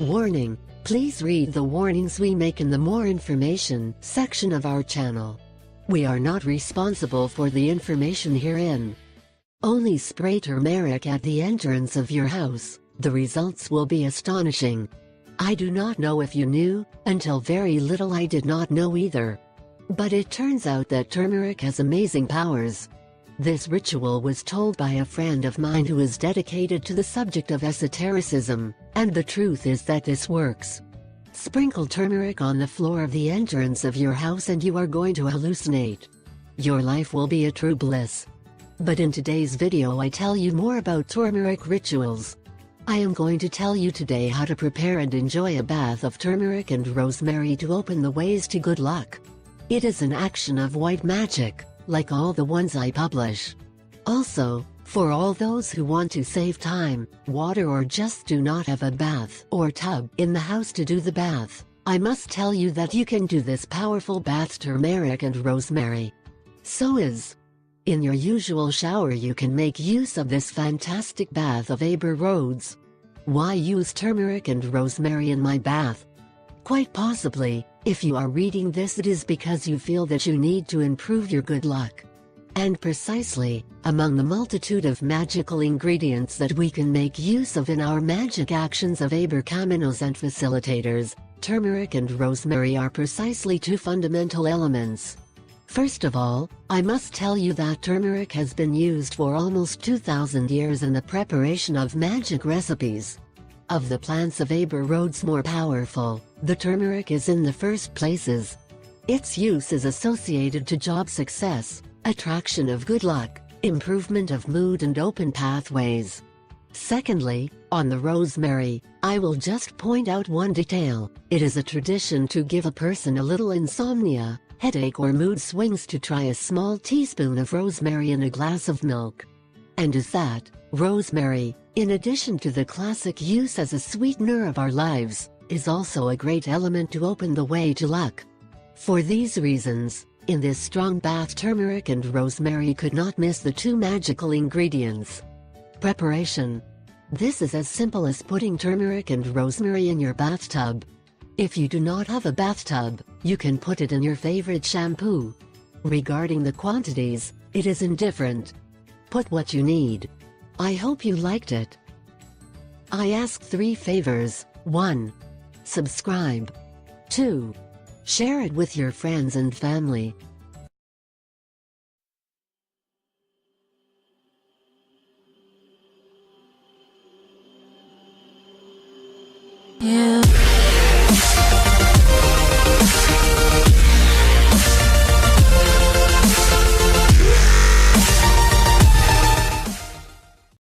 Warning: please read the warnings we make in the More Information section of our channel. We are not responsible for the information herein. Only spray turmeric at the entrance of your house. The results will be astonishing. I do not know if you knew, until very little I did not know either. But it turns out that turmeric has amazing powers. This ritual was told by a friend of mine who is dedicated to the subject of esotericism, and the truth is that this works. Sprinkle turmeric on the floor of the entrance of your house and you are going to hallucinate. Your life will be a true bliss. But in today's video I tell you more about turmeric rituals. I am going to tell you today how to prepare and enjoy a bath of turmeric and rosemary to open the ways to good luck. It is an action of white magic, like all the ones I publish. Also, for all those who want to save time, water, or just do not have a bath or tub in the house to do the bath, I must tell you that you can do this powerful bath turmeric and rosemary. In your usual shower you can make use of this fantastic bath of Aber Rhodes. Why use turmeric and rosemary in my bath? Quite possibly, if you are reading this, it is because you feel that you need to improve your good luck. And precisely, among the multitude of magical ingredients that we can make use of in our magic actions of Aber Caminos and facilitators, turmeric and rosemary are precisely two fundamental elements. First of all, I must tell you that turmeric has been used for almost 2,000 years in the preparation of magic recipes. Of the plants of Aber Rhodes more powerful, the turmeric is in the first places. Its use is associated to job success, attraction of good luck, improvement of mood and open pathways. Secondly, on the rosemary, I will just point out one detail. It is a tradition to give a person a little insomnia, headache or mood swings to try a small teaspoon of rosemary in a glass of milk. And is that, rosemary, in addition to the classic use as a sweetener of our lives, is also a great element to open the way to luck. For these reasons, in this strong bath turmeric and rosemary could not miss the two magical ingredients. Preparation. This is as simple as putting turmeric and rosemary in your bathtub. If you do not have a bathtub, you can put it in your favorite shampoo. Regarding the quantities, it is indifferent. Put what you need. I hope you liked it. I ask 3 favors. 1. Subscribe. 2. Share it with your friends and family.